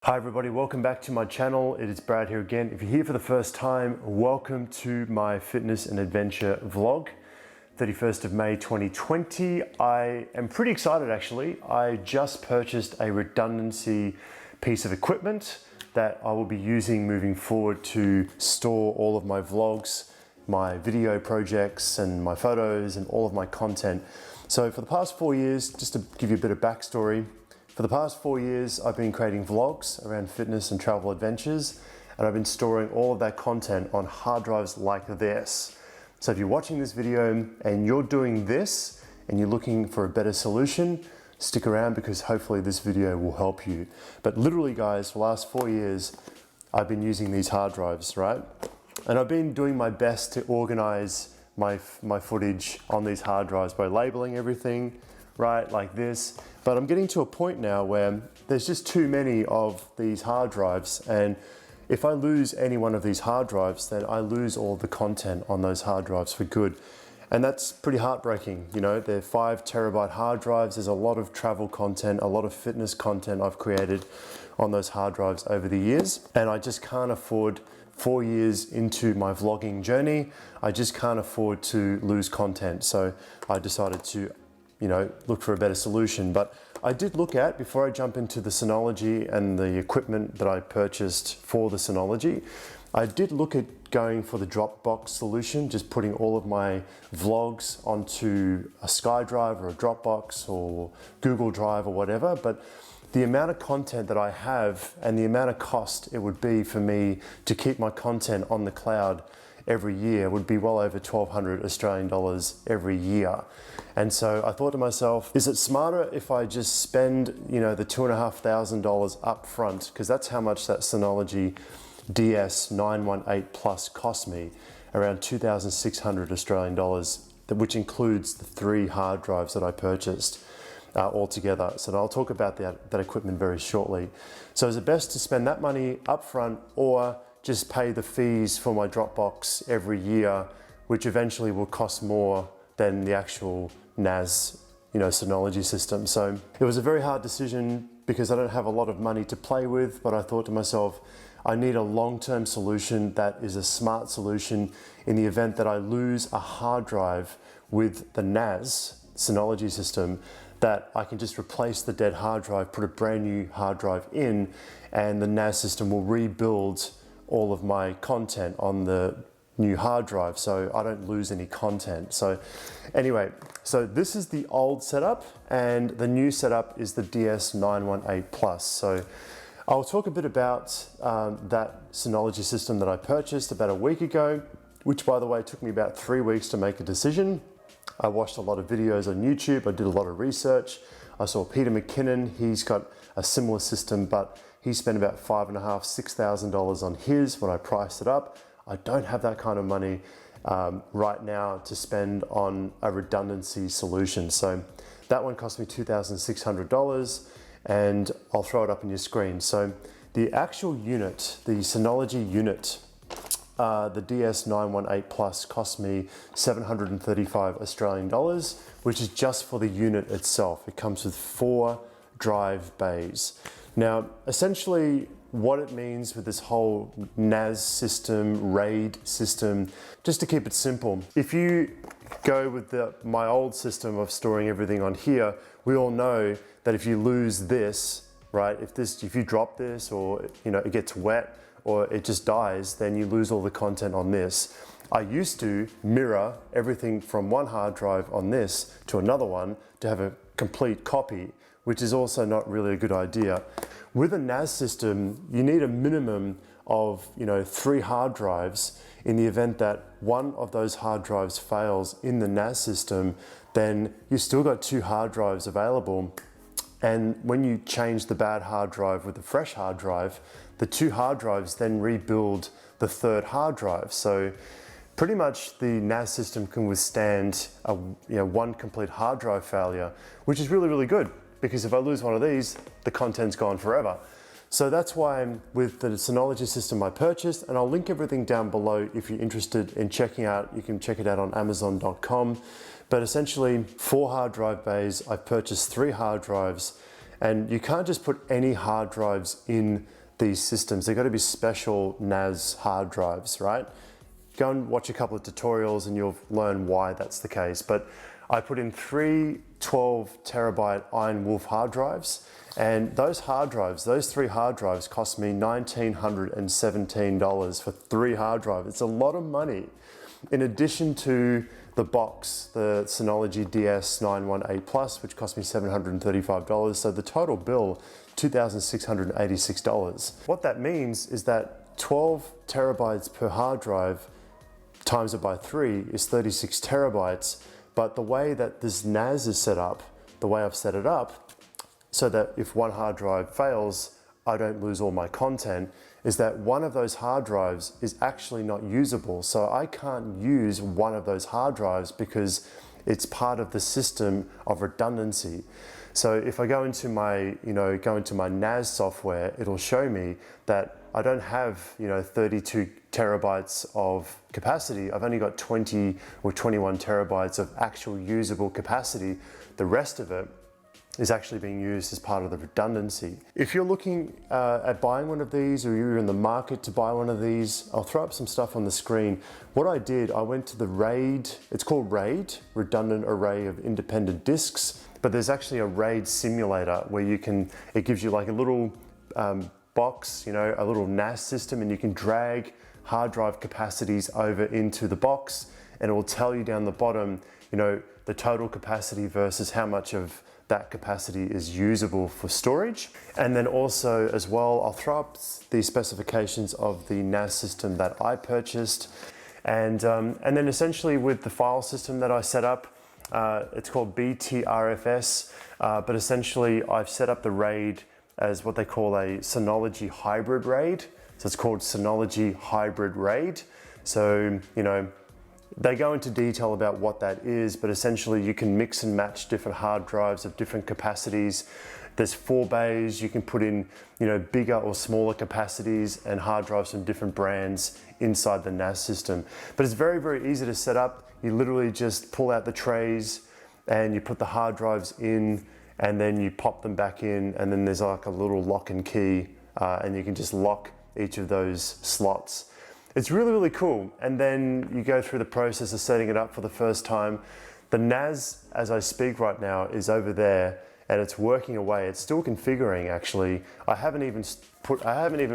Hi everybody, welcome back to my channel. It is Brad here again. If you're here for the first time, welcome to my fitness and adventure vlog. 31st of May 2020. I am pretty excited actually. I just purchased a redundancy piece of equipment that I will be using moving forward to store all of my vlogs, my video projects and my photos and all of my content. So for the past 4 years, just to give you a bit of backstory, for the past 4 years, I've been creating vlogs around fitness and travel adventures, and I've been storing all of that content on hard drives like this. So if you're watching this video and you're doing this and you're looking for a better solution, stick around because hopefully this video will help you. But literally guys, for the last 4 years, I've been using these hard drives, right? And I've been doing my best to organize my footage on these hard drives by labeling everything, right, like this. But I'm getting to a point now where there's just too many of these hard drives, and if I lose any one of these hard drives, then I lose all the content on those hard drives for good. And that's pretty heartbreaking. You know, they're 5 terabyte hard drives. There's a lot of travel content, a lot of fitness content I've created on those hard drives over the years. And I just can't afford, 4 years into my vlogging journey, I just can't afford to lose content. So I decided to look for a better solution. But I did look at, before I jump into the Synology and the equipment that I purchased for the Synology, I did look at going for the Dropbox solution, just putting all of my vlogs onto a SkyDrive or a Dropbox or Google Drive or whatever. But the amount of content that I have and the amount of cost it would be for me to keep my content on the cloud every year would be well over 1,200 Australian dollars every year. And so I thought to myself, is it smarter if I just spend, the $2,500 up front, because that's how much that Synology DS918 Plus cost me, around 2,600 Australian dollars, which includes the 3 hard drives that I purchased altogether. So I'll talk about that equipment very shortly. So is it best to spend that money up front or just pay the fees for my Dropbox every year, which eventually will cost more than the actual NAS, Synology system? So it was a very hard decision because I don't have a lot of money to play with, but I thought to myself, I need a long-term solution that is a smart solution in the event that I lose a hard drive with the NAS, Synology system, that I can just replace the dead hard drive, put a brand new hard drive in, and the NAS system will rebuild all of my content on the new hard drive, so I don't lose any content. So anyway, so this is the old setup, and the new setup is the DS918 Plus. So I'll talk a bit about that Synology system that I purchased about a week ago, which by the way took me about 3 weeks to make a decision. I watched a lot of videos on YouTube, I did a lot of research. I saw Peter McKinnon, he's got a similar system, but he spent about $5,500 to $6,000 on his when I priced it up. I don't have that kind of money right now to spend on a redundancy solution. So that one cost me $2,600, and I'll throw it up on your screen. So the actual unit, the Synology unit, the DS918 Plus cost me 735 Australian dollars, which is just for the unit itself. It comes with 4 drive bays. Now, essentially what it means with this whole NAS system, RAID system, just to keep it simple, if you go with my old system of storing everything on here, we all know that if you lose this, right, if you drop this or it gets wet or it just dies, then you lose all the content on this. I used to mirror everything from one hard drive on this to another one to have a complete copy, which is also not really a good idea. With a NAS system, you need a minimum of 3 hard drives. In the event that one of those hard drives fails in the NAS system, then you've still got 2 hard drives available. And when you change the bad hard drive with the fresh hard drive, the 2 hard drives then rebuild the 3rd hard drive. So pretty much the NAS system can withstand a one complete hard drive failure, which is really, really good, because if I lose one of these, the content's gone forever. So that's why I'm with the Synology system I purchased, and I'll link everything down below if you're interested in checking out. You can check it out on Amazon.com. But essentially 4 hard drive bays. I've purchased 3 hard drives, And you can't just put any hard drives in these systems. They've got to be special NAS hard drives, right? Go and watch a couple of tutorials and you'll learn why that's the case. But I put in 3 12 terabyte IronWolf hard drives, and those hard drives, those 3 hard drives cost me $1,917 for 3 hard drives. It's a lot of money. In addition to the box, the Synology DS918 Plus, which cost me $735. So the total bill, $2,686. What that means is that 12 terabytes per hard drive times it by 3 is 36 terabytes. But the way that this NAS is set up, the way I've set it up, so that if one hard drive fails, I don't lose all my content, is that one of those hard drives is actually not usable. So I can't use one of those hard drives because it's part of the system of redundancy. So if I go into my, NAS software, it'll show me that I don't have, 32 terabytes of capacity. I've only got 20 or 21 terabytes of actual usable capacity. The rest of it is actually being used as part of the redundancy. If you're looking at buying one of these, or you're in the market to buy one of these, I'll throw up some stuff on the screen. What I did, I went to the RAID, it's called RAID, Redundant Array of Independent Disks, but there's actually a RAID simulator where it gives you like a little box, a little NAS system, and you can drag hard drive capacities over into the box, and it will tell you down the bottom, the total capacity versus how much of that capacity is usable for storage. And then also as well, I'll throw up the specifications of the NAS system that I purchased. And then essentially with the file system that I set up, it's called BTRFS, but essentially I've set up the RAID as what they call a Synology Hybrid RAID. So it's called Synology Hybrid RAID. So, they go into detail about what that is, but essentially you can mix and match different hard drives of different capacities. There's 4 bays, you can put in, bigger or smaller capacities and hard drives from different brands inside the NAS system. But it's very, very easy to set up. You literally just pull out the trays and you put the hard drives in, and then you pop them back in, and then there's like a little lock and key, and you can just lock each of those slots. It's really, really cool. And then you go through the process of setting it up for the first time. The NAS, as I speak right now, is over there and it's working away. It's still configuring actually. I haven't even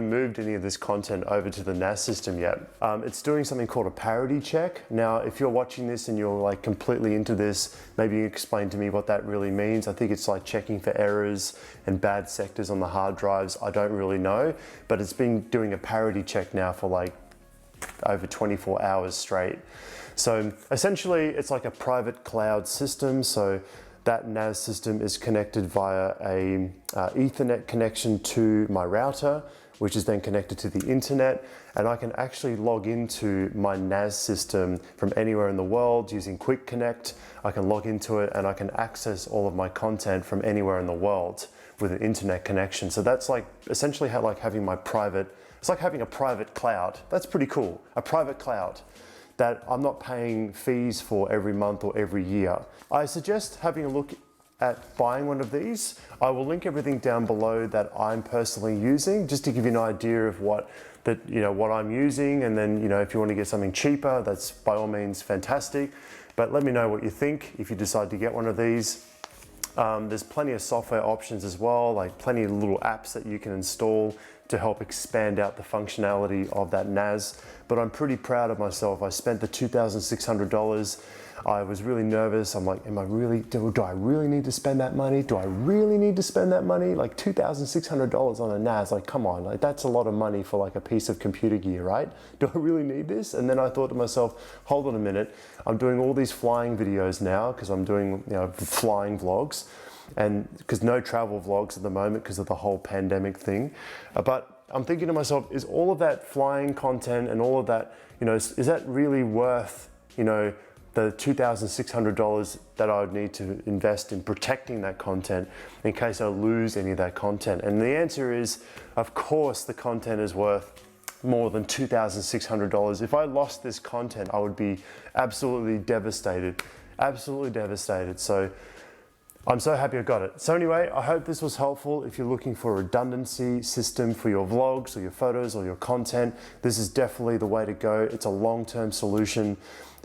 moved any of this content over to the NAS system yet. It's doing something called a parity check. Now, if you're watching this and you're like completely into this, maybe you explain to me what that really means. I think it's like checking for errors and bad sectors on the hard drives. I don't really know, but it's been doing a parity check now for like over 24 hours straight. So essentially it's like a private cloud system. So that NAS system is connected via a Ethernet connection to my router, which is then connected to the internet. And I can actually log into my NAS system from anywhere in the world using Quick Connect. I can log into it and I can access all of my content from anywhere in the world with an internet connection. So that's like essentially having my private, it's like having a private cloud. That's pretty cool, a private cloud that I'm not paying fees for every month or every year. I suggest having a look at buying one of these. I will link everything down below that I'm personally using, just to give you an idea of what I'm using. And then, if you want to get something cheaper, that's by all means fantastic. But let me know what you think if you decide to get one of these. There's plenty of software options as well, like plenty of little apps that you can install to help expand out the functionality of that NAS. But I'm pretty proud of myself. I spent the $2,600. I was really nervous. I'm like, do I really need to spend that money? Do I really need to spend that money? Like $2,600 on a NAS, like come on, like that's a lot of money for like a piece of computer gear, right? Do I really need this? And then I thought to myself, hold on a minute. I'm doing all these flying videos now because I'm doing flying vlogs, and because no travel vlogs at the moment because of the whole pandemic thing. But I'm thinking to myself, is all of that flying content and all of that, is that really worth, the $2,600 that I would need to invest in protecting that content in case I lose any of that content? And the answer is, of course, the content is worth more than $2,600. If I lost this content, I would be absolutely devastated, absolutely devastated. So I'm so happy I got it. So anyway, I hope this was helpful. If you're looking for a redundancy system for your vlogs or your photos or your content, this is definitely the way to go. It's a long-term solution.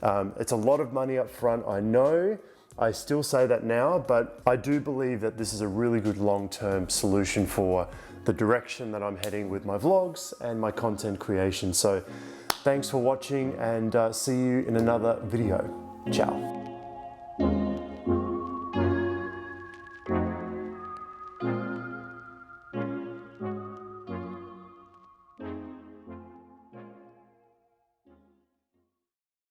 It's a lot of money up front, I know. I still say that now, but I do believe that this is a really good long-term solution for the direction that I'm heading with my vlogs and my content creation. So thanks for watching, and see you in another video. Ciao.